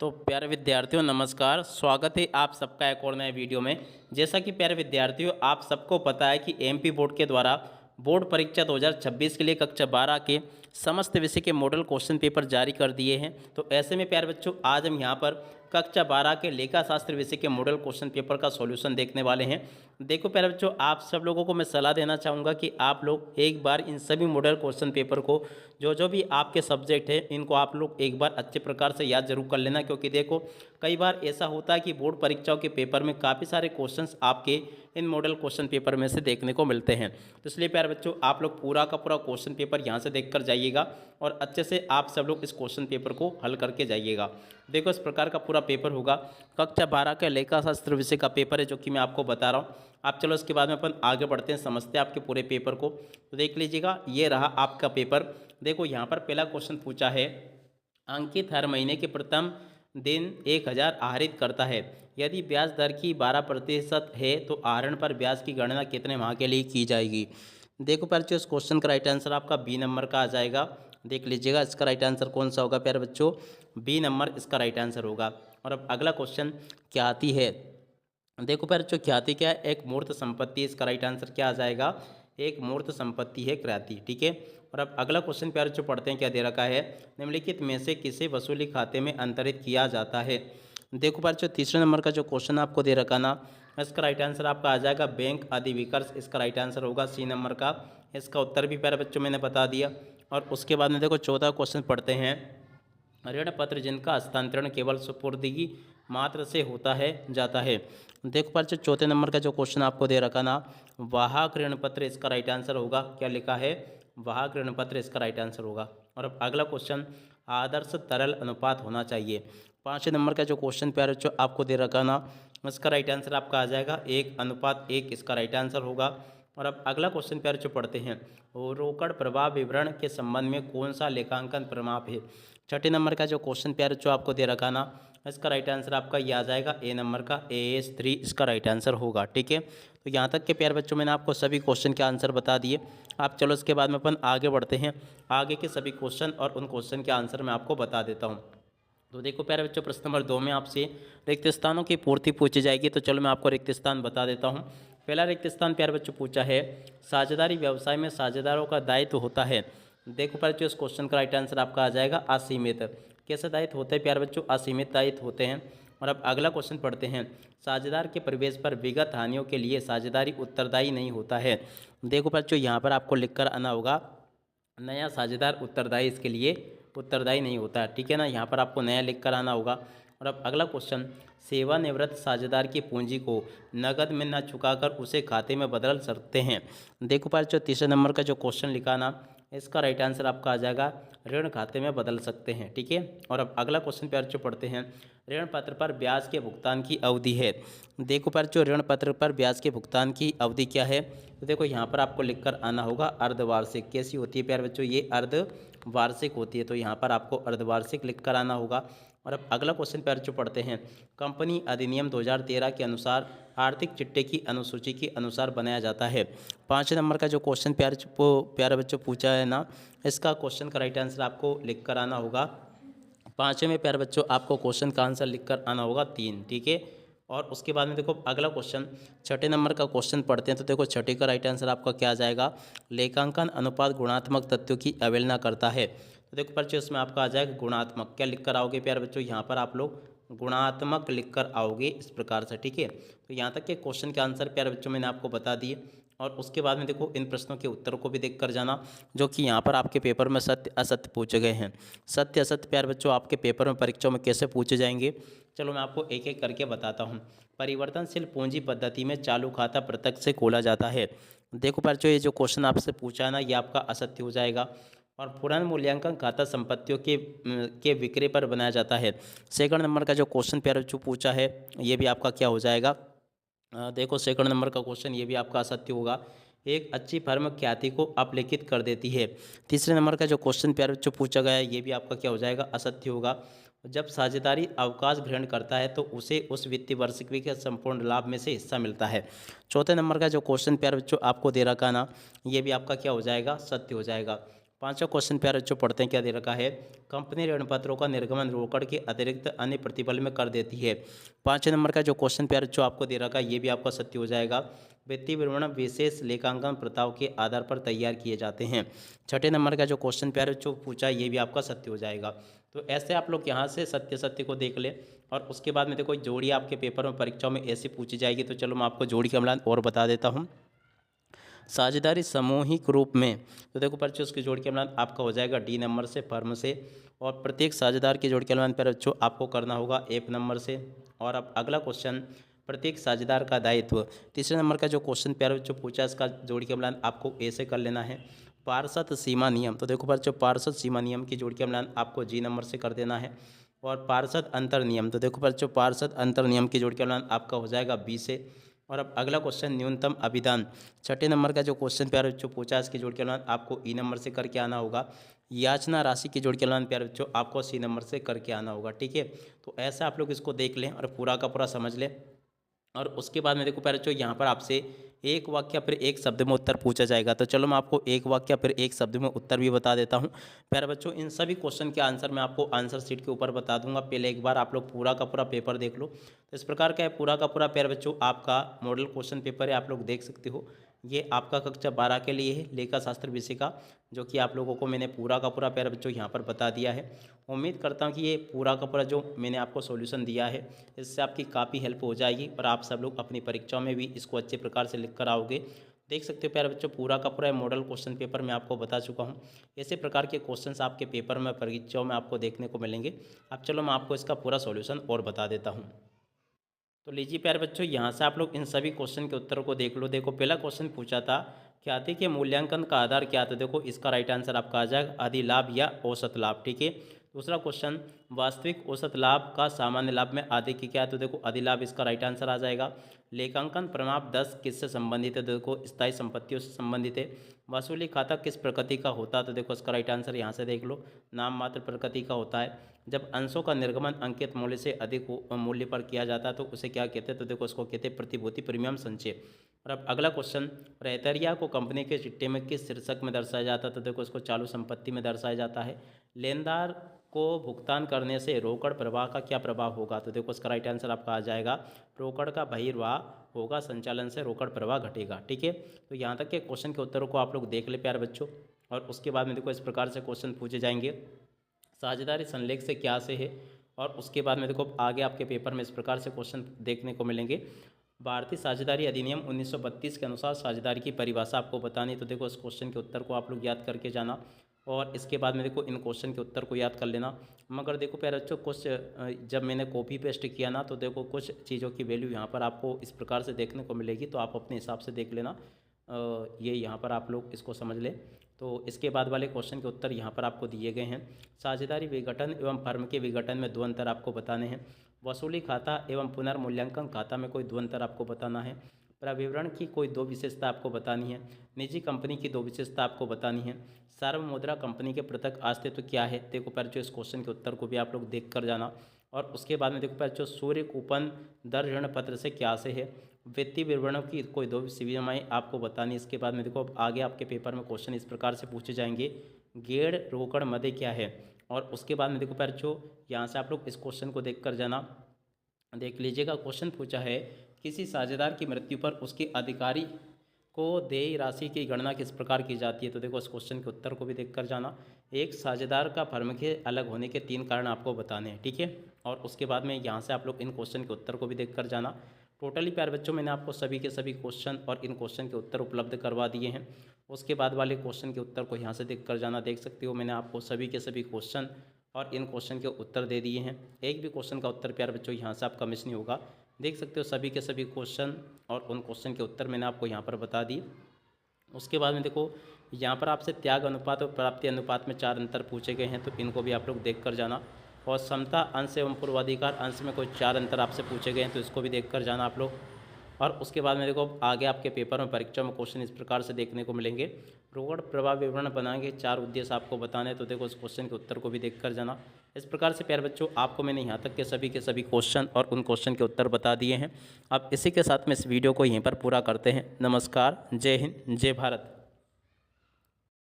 तो प्यारे विद्यार्थियों नमस्कार। स्वागत है आप सबका एक और नए वीडियो में। जैसा कि प्यारे विद्यार्थियों आप सबको पता है कि एमपी बोर्ड के द्वारा बोर्ड परीक्षा 2026 के लिए कक्षा 12 के समस्त विषय के मॉडल क्वेश्चन पेपर जारी कर दिए हैं। तो ऐसे में प्यारे बच्चों आज हम यहाँ पर कक्षा 12 के लेखा शास्त्र विषय के मॉडल क्वेश्चन पेपर का सॉल्यूशन देखने वाले हैं। देखो प्यारे बच्चों, आप सब लोगों को मैं सलाह देना चाहूँगा कि आप लोग एक बार इन सभी मॉडल क्वेश्चन पेपर को जो जो भी आपके सब्जेक्ट है इनको आप लोग एक बार अच्छे प्रकार से याद जरूर कर लेना, क्योंकि देखो कई बार ऐसा होता है कि बोर्ड परीक्षाओं के पेपर में काफ़ी सारे क्वेश्चंस आपके इन मॉडल क्वेश्चन पेपर में से देखने को मिलते हैं। तो इसलिए प्यारे बच्चों आप लोग पूरा का पूरा क्वेश्चन पेपर यहाँ से देख कर जाइएगा और अच्छे से आप सब लोग इस क्वेश्चन पेपर को हल करके जाइएगा। देखो इस प्रकार का पूरा पेपर होगा। कक्षा 12 का लेखा शास्त्र विषय का पेपर है जो कि मैं आपको बता रहा हूँ। आप चलो इसके बाद में अपन आगे बढ़ते हैं, समझते हैं आपके पूरे पेपर को। तो देख लीजिएगा, ये रहा आपका पेपर। देखो यहाँ पर पहला क्वेश्चन पूछा है, अंकित हर महीने के प्रथम दिन 1000 आहरित करता है। यदि ब्याज दर की 12% है तो आहरण पर ब्याज की गणना कितने माह के लिए की जाएगी। देखो प्यारे बच्चों, इस क्वेश्चन का राइट आंसर आपका बी नंबर का आ जाएगा। देख लीजिएगा इसका राइट आंसर कौन सा होगा प्यारे बच्चों, बी नंबर इसका राइट आंसर होगा। और अब अगला क्वेश्चन क्या आती है। देखो प्यारे बच्चों, ख्याति क्या है, एक मूर्त संपत्ति। इसका राइट आंसर क्या आ जाएगा, एक मूर्त संपत्ति है ख्याति। ठीक है। और अब अगला क्वेश्चन प्यारे बच्चों पढ़ते हैं, क्या दे रखा है, निम्नलिखित में से किसे वसूली खाते में अंतरित किया जाता है। देखो प्यारे बच्चों, तीसरे नंबर का जो क्वेश्चन आपको दे रखा ना, इसका राइट आंसर आपका आ जाएगा बैंक अधिविकर्ष। इसका राइट आंसर होगा सी नंबर का। इसका उत्तर भी प्यारे बच्चों मैंने बता दिया। और उसके बाद में देखो चौथा क्वेश्चन पढ़ते हैं, ऋण पत्र जिनका हस्तांतरण केवल सुपुर्दगी मात्र से होता है जाता है। देखो पर चौथे नंबर का जो क्वेश्चन आपको दे रखा ना, वाहक ऋण पत्र। इसका राइट आंसर होगा, क्या लिखा है, वाहक ऋण पत्र। इसका राइट आंसर होगा। और अब अगला क्वेश्चन, आदर्श तरल अनुपात होना चाहिए। पाँचवें नंबर का जो क्वेश्चन प्यारे जो आपको दे रखा ना, इसका राइट आंसर आपका आ जाएगा 1:1। इसका राइट आंसर होगा। और अब अगला क्वेश्चन प्यारे जो पढ़ते हैं, रोकड़ प्रवाह विवरण के संबंध में कौन सा लेखांकन प्रमाप है। छठे नंबर का जो क्वेश्चन प्यारे जो आपको दे रखा ना, इसका राइट आंसर आपका ये आ जाएगा ए नंबर का, AS3 इसका राइट आंसर होगा। ठीक है। तो यहाँ तक के प्यारे बच्चों मैंने आपको सभी क्वेश्चन के आंसर बता दिए। आप चलो इसके बाद में अपन आगे बढ़ते हैं, आगे के सभी क्वेश्चन और उन क्वेश्चन के आंसर मैं आपको बता देता हूँ। तो देखो प्यारे बच्चों, प्रश्न नंबर 2 में आपसे रिक्त स्थानों की पूर्ति पूछी जाएगी। तो चलो मैं आपको रिक्त स्थान बता देता हूँ। पहला रिक्त स्थान प्यारे बच्चों पूछा है, साझेदारी व्यवसाय में साझेदारों का दायित्व होता है। देखो प्यारे बच्चों, इस क्वेश्चन का राइट आंसर आपका आ जाएगा असीमित। कैसे दायित्व होते हैं प्यारे बच्चों, असीमित दायित्व होते हैं। और अब अगला क्वेश्चन पढ़ते हैं, साझेदार के प्रवेश पर विगत हानियों के लिए साझेदारी उत्तरदायी नहीं होता है। देखो बच्चों, यहाँ पर आपको लिखकर आना होगा, नया साझेदार उत्तरदायी इसके लिए उत्तरदायी नहीं होता है। ठीक है ना, यहाँ पर आपको नया लिख कर आना होगा। और अब अगला क्वेश्चन, सेवानिवृत्त साझेदार की पूंजी को नकद में न चुकाकर उसे खाते में बदल सकते हैं। देखो पर जो तीसरे नंबर का जो क्वेश्चन लिखा ना, इसका राइट आंसर आपका आ जाएगा ऋण खाते में बदल सकते हैं। ठीक है। और अब अगला क्वेश्चन पर जो पढ़ते हैं, ऋण पत्र पर ब्याज के भुगतान की अवधि है। देखो पर जो ऋण पत्र पर ब्याज के भुगतान की अवधि क्या है, तो देखो यहाँ पर आपको लिखकर आना होगा अर्धवार्षिक। कैसी होती है प्यारे बच्चों, ये अर्धवार्षिक होती है। तो यहाँ पर आपको अर्धवार्षिक लिखकर आना होगा। और अब अगला क्वेश्चन प्यारे जो पढ़ते हैं, कंपनी अधिनियम 2013 के अनुसार आर्थिक चिट्ठे की अनुसूची के अनुसार बनाया जाता है। पाँचवें नंबर का जो क्वेश्चन प्यारे बच्चों पूछा है ना, इसका क्वेश्चन का राइट आंसर आपको लिख कर आना होगा। पाँचवें में प्यारे बच्चों आपको क्वेश्चन का आंसर लिख कर आना होगा 3। ठीक है। और उसके बाद में देखो अगला क्वेश्चन, छठे नंबर का क्वेश्चन पढ़ते हैं। तो देखो छठे का राइट आंसर आपका क्या आ जाएगा, लेखांकन अनुपात गुणात्मक तथ्यों की अवहेलना करता है। तो देखो बच्चों इसमें आपका आ जाएगा गुणात्मक। क्या लिख कर आओगे प्यारे बच्चों, यहाँ पर आप लोग गुणात्मक लिख कर आओगे इस प्रकार से। ठीक है। तो यहाँ तक के क्वेश्चन के आंसर प्यारे बच्चों मैंने आपको बता दिए। और उसके बाद में देखो इन प्रश्नों के उत्तरों को भी देख कर जाना, जो कि यहाँ पर आपके पेपर में सत्य असत्य पूछे गए हैं। सत्य असत्य प्यारे बच्चों आपके पेपर में परीक्षाओं में कैसे पूछे जाएंगे, चलो मैं आपको एक एक करके बताता हूँ। परिवर्तनशील पूंजी पद्धति में चालू खाता प्रत्यक्ष से खोला जाता है। देखो बच्चों, ये जो क्वेश्चन आपसे पूछा है ना, ये आपका असत्य हो जाएगा। और पुनः मूल्यांकन खाता संपत्तियों के विक्रय पर बनाया जाता है। सेकंड नंबर का जो क्वेश्चन प्यारे बच्चों पूछा है, ये भी आपका क्या हो जाएगा, देखो सेकंड नंबर का क्वेश्चन ये भी आपका असत्य होगा। एक अच्छी फर्म ख्याति को अपलिखित कर देती है। तीसरे नंबर का जो क्वेश्चन प्यारे बच्चों पूछा गया है, ये भी आपका क्या हो जाएगा, असत्य होगा। जब साझेदारी अवकाश ग्रहण करता है तो उसे उस वित्तीय वर्ष के संपूर्ण लाभ में से हिस्सा मिलता है। चौथे नंबर का जो क्वेश्चन प्यारे बच्चों आपको दे रखा ना, ये भी आपका क्या हो जाएगा, सत्य हो जाएगा। पांचवा क्वेश्चन प्यारे बच्चों पढ़ते हैं, क्या दे रखा है। कंपनी ऋण पत्रों का निर्गमन रोकड़ के अतिरिक्त अन्य प्रतिफल में कर देती है। 5 नंबर का जो क्वेश्चन प्यारे बच्चों आपको दे रखा है ये भी आपका सत्य हो जाएगा। वित्तीय विवरण विशेष लेखांकन प्रथाओं के आधार पर तैयार किए जाते हैं। 6 नंबर का जो क्वेश्चन प्यारे बच्चों पूछा ये भी आपका सत्य हो जाएगा। तो ऐसे आप लोग यहाँ से सत्य सत्य को देख ले और उसके बाद में देखो जोड़ी आपके पेपर में परीक्षाओं में ऐसी पूछी जाएगी। तो चलो मैं आपको जोड़ी का मिलान और बता देता हूँ। साझेदारी सामूहिक रूप में, तो देखो बच्चों उसकी जोड़ के मिलान आपका हो जाएगा डी नंबर से फर्म से, और प्रत्येक साझेदार की जोड़ के मिलान पर बच्चों आपको करना होगा एफ नंबर से। और अब अगला क्वेश्चन, प्रत्येक साझेदार का दायित्व। तीसरे नंबर का जो क्वेश्चन प्यारे बच्चों पूछा इसका जोड़ के मिलान आपको ए से कर लेना है। पार्षद सीमा नियम, तो देखो बच्चों पार्षद सीमा नियम की जोड़ के मिलान आपको जी नंबर से कर देना है। और पार्षद अंतर नियम, तो देखो बच्चों पार्षद अंतर नियम की जोड़ के मिलान आपका हो जाएगा बी से। और अब अगला क्वेश्चन न्यूनतम अभिदान, 6 नंबर का जो क्वेश्चन प्यारे बच्चों पूछा इसकी जोड़ के मिलान आपको ई नंबर से करके आना होगा। याचना राशि की जोड़ के मिलान प्यारे बच्चों आपको सी नंबर से करके आना होगा। ठीक है, तो ऐसे आप लोग इसको देख लें और पूरा का पूरा समझ लें। और उसके बाद में देखो प्यारे बच्चों यहाँ पर आपसे एक वाक्य फिर एक शब्द में उत्तर पूछा जाएगा। तो चलो मैं आपको एक वाक्य फिर एक शब्द में उत्तर भी बता देता हूँ। प्यारे बच्चों इन सभी क्वेश्चन के आंसर मैं आपको आंसर शीट के ऊपर बता दूंगा। पहले एक बार आप लोग पूरा का पूरा पेपर देख लो। तो इस प्रकार का है पूरा का पूरा प्यारे बच्चों आपका मॉडल क्वेश्चन पेपर है, आप लोग देख सकते हो। ये आपका कक्षा 12 के लिए है, लेखा शास्त्र विषय का, जो कि आप लोगों को मैंने पूरा का पूरा प्यारे बच्चों यहाँ पर बता दिया है। उम्मीद करता हूँ कि ये पूरा का पूरा जो मैंने आपको सॉल्यूशन दिया है इससे आपकी काफ़ी हेल्प हो जाएगी और आप सब लोग अपनी परीक्षाओं में भी इसको अच्छे प्रकार से लिख कर आओगे। देख सकते हो प्यारे बच्चों पूरा का पूरा मॉडल क्वेश्चन पेपर मैं आपको बता चुका हूँ। ऐसे प्रकार के क्वेश्चंस आपके पेपर में परीक्षाओं में आपको देखने को मिलेंगे। अब चलो मैं आपको इसका पूरा सॉल्यूशन और बता देता हूँ। तो लीजिए प्यारे बच्चों यहाँ से आप लोग इन सभी क्वेश्चन के उत्तरों को देख लो। देखो पहला क्वेश्चन पूछा था क्या थी कि मूल्यांकन का आधार क्या था। देखो इसका राइट आंसर आपका आ जाएगा अधिलाभ या औसत लाभ। ठीक है, दूसरा क्वेश्चन वास्तविक औसत लाभ का सामान्य लाभ में आधे की क्या है। तो देखो अधिलाभ इसका राइट आंसर आ जाएगा। लेखांकन प्रमाण 10 किससे संबंधित है। देखो स्थायी संपत्तियों से संबंधित है। वसूली खाता किस प्रकृति का होता है। तो देखो इसका राइट आंसर यहाँ से देख लो, नाम मात्र प्रकृति का होता है। जब अंशों का निर्गमन अंकित मूल्य से अधिक मूल्य पर किया जाता है तो उसे क्या कहते हैं। तो देखो इसको कहते हैं प्रतिभूति प्रीमियम संचय। और अब अगला क्वेश्चन, रहतरिया को कंपनी के चिट्टे में किस शीर्षक में दर्शाया जाता है। तो देखो इसको चालू संपत्ति में दर्शाया जाता है। लेनदार को भुगतान करने से रोकड़ प्रवाह का क्या प्रभाव होगा। तो देखो इसका राइट आंसर आपका आ जाएगा रोकड़ का बहिर्वाह होगा, संचालन से रोकड़ प्रवाह घटेगा। ठीक है, तो यहाँ तक के क्वेश्चन के उत्तरों को आप लोग देख ले प्यारे बच्चों। और उसके बाद में देखो इस प्रकार से क्वेश्चन पूछे जाएंगे, साझेदारी संलेख से क्या से है। और उसके बाद में देखो आगे आपके पेपर में इस प्रकार से क्वेश्चन देखने को मिलेंगे। भारतीय साझेदारी अधिनियम 1932 के अनुसार साझेदारी की परिभाषा आपको बतानी। तो देखो इस क्वेश्चन के उत्तर को आप लोग याद करके जाना और इसके बाद में देखो इन क्वेश्चन के उत्तर को याद कर लेना। मगर देखो प्यारे बच्चों कुछ जब मैंने कॉपी पेस्ट किया ना तो देखो कुछ चीज़ों की वैल्यू यहाँ पर आपको इस प्रकार से देखने को मिलेगी। तो आप अपने हिसाब से देख लेना, ये यहाँ पर आप लोग इसको समझ लें। तो इसके बाद वाले क्वेश्चन के उत्तर यहाँ पर आपको दिए गए हैं। साझेदारी विघटन एवं फर्म के विघटन में दो अंतर आपको बताने हैं। वसूली खाता एवं पुनर्मूल्यांकन खाता में कोई दो अंतर आपको बताना है। प्रविवरण की कोई दो विशेषता आपको बतानी है। निजी कंपनी की दो विशेषता आपको बतानी है। सार्वमुद्रा कंपनी के पृथक अस्तित्व क्या है। देखो पर जो इस क्वेश्चन के उत्तर को भी आप लोग देख कर जाना। और उसके बाद में देखो पर जो सूर्य कूपन दर ऋण पत्र से क्या से है। वित्तीय विवरणों की कोई दो सीमाएं आपको बतानी। इसके बाद में देखो अब आगे आपके पेपर में क्वेश्चन इस प्रकार से पूछे जाएंगे, गेड़ रोकड़ मदे क्या है। और उसके बाद में देखो पर जो यहाँ से आप लोग इस क्वेश्चन को देख कर जाना। देख लीजिएगा क्वेश्चन पूछा है किसी साझेदार की मृत्यु पर उसके अधिकारी को देय राशि की गणना किस प्रकार की जाती है। तो देखो इस क्वेश्चन के उत्तर को भी देख कर जाना। एक साझेदार का फर्म के अलग होने के 3 कारण आपको बताने हैं। ठीक है, और उसके बाद में यहाँ से आप लोग इन क्वेश्चन के उत्तर को भी देख कर जाना। टोटली प्यारे बच्चों मैंने आपको सभी के सभी क्वेश्चन और इन क्वेश्चन के उत्तर उपलब्ध करवा दिए हैं। उसके बाद वाले क्वेश्चन के उत्तर को यहाँ से देख कर जाना। देख सकते हो मैंने आपको सभी के सभी क्वेश्चन और इन क्वेश्चन के उत्तर दे दिए हैं। एक भी क्वेश्चन का उत्तर प्यारे बच्चों यहाँ से आपका मिस नहीं होगा। देख सकते हो सभी के सभी क्वेश्चन और उन क्वेश्चन के उत्तर मैंने आपको यहाँ पर बता दिए। उसके बाद में देखो यहाँ पर आपसे त्याग अनुपात और प्राप्ति अनुपात में 4 अंतर पूछे गए हैं। तो इनको भी आप लोग देख कर जाना। और समता अंश एवं पूर्वाधिकार अंश में कोई 4 अंतर आपसे पूछे गए हैं। तो इसको भी देख कर जाना आप लोग। और उसके बाद में देखो आगे आपके पेपर में परीक्षा में क्वेश्चन इस प्रकार से देखने को मिलेंगे। रोकड़ प्रवाह विवरण बनाएंगे, 4 उद्देश्य आपको बताने। तो देखो इस क्वेश्चन के उत्तर को भी देख कर जाना। इस प्रकार से प्यारे बच्चों आपको मैंने यहाँ तक के सभी क्वेश्चन और उन क्वेश्चन के उत्तर बता दिए हैं। अब इसी के साथ में इस वीडियो को यहीं पर पूरा करते हैं। नमस्कार, जय हिंद, जय भारत।